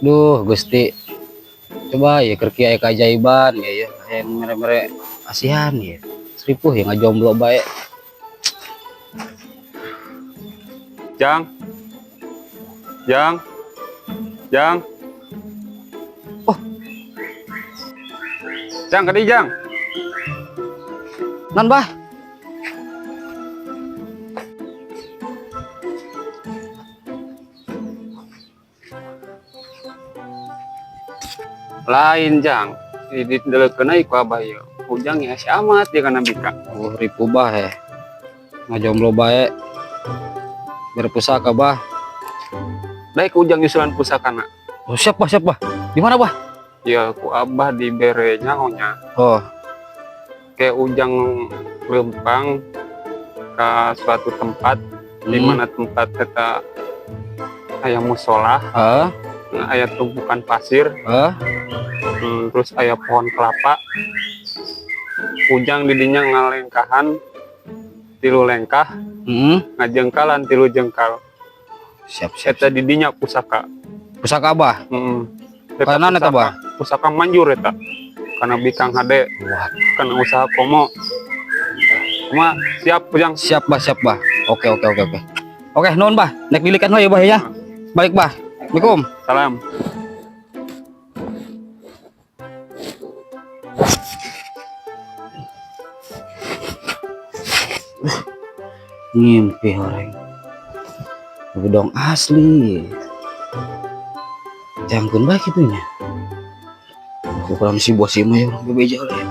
Duh, Gusti. Coba ya kerki aya keajaiban ya yang mere-mere asihan ya. Seripuh yang ngajomblo bae. Jang. Jang. Jang. Oh. Jang, kadi Jang. Nan bah. Lain Jang. Di delekeun ieu ku abah ieu. Ujang ya si amat dia kana bika. Oh, ripu bah ya. Ngajomblo bae. Berpusaka bah. Daek ujang nyusulan pusakana. Oh, siap bah. Di mana bah? Ya ku abah dibere nyahonya. Oh, Kayak ujang lempang ke suatu tempat di mana tempat kita aya musola, aya tumpukan pasir, terus aya pohon kelapa. Ujang didinya ngalengkahan 3 lengkah, ngajengkalan 3 jengkal. Siap. Eta didinya pusaka. Pusaka bah. Eta Kana eta bah? Pusaka manjur eta. Karena bikang hade. Wah, Karena usaha komo. Cuma siap Ujang. siap bah. Oke. Oke, nuhun bah. Nek dilikan we bah ya. Baik bah. Assalamualaikum. Salam. Ngimpi orang. Bedong asli. Jangkeun bae kitunya. Ukuran si bos ieu mah ya bebeja lah ya.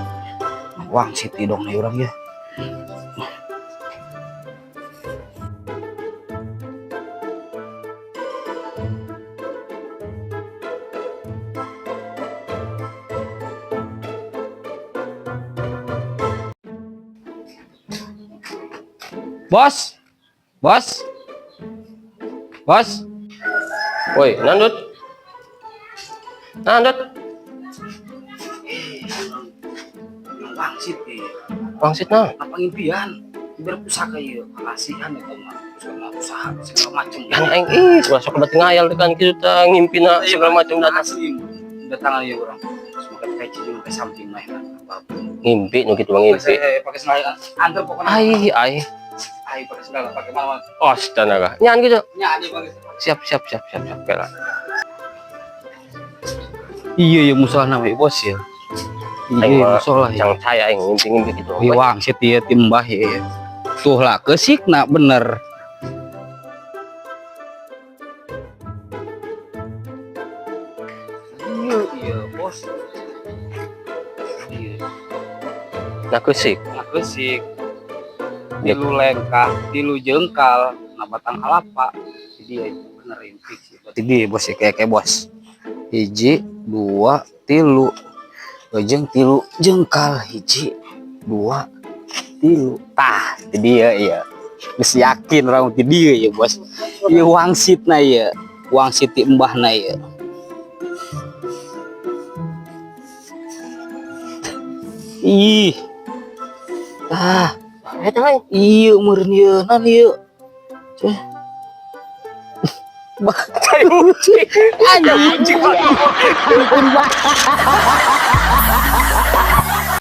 Wang siti dong nih orang ya. Bos. Woi, Nandut. Wangsit ya. Wangsit nah. Apa impian? Berpusaka ya. Kasihan itu mah. Usaha segala macam. Yang aing masuk ke ngayal tekan kita ngimpina segala macam data. Datangan ya orang. Semoga kayak cium ke samping mah. Ngimpi nu kitu ngimpi. Pakai sendal antar pokoknya. Ai Pakai sendal pakai mana? astaga. Nyan gitu. Nyadi pakai. Siap. Kela. Iya ya musola namanya bos ya. Iya musola ya. Yang saya aing ngimpi gitu. Iya wangsit ya timbah ya. Tuh lah kesikna bener. Iya bos. Iya. Nah kesik. Tilu lengkah, 3 jengkal, batang kelapa. Jadi ya bener impik sih. Jadi bos ya kayak bos. 1, 2, 3. Ujung 3 jengkal. 1, 2, 3. Tah, jadi ya. Geus yakin orang ti dieu ya bos. Ieu wangsitna ya. Wangsit ti embahna ya. Ih. Tah. Iya umurnya nan iya. Bah, kayu uci. Anjing.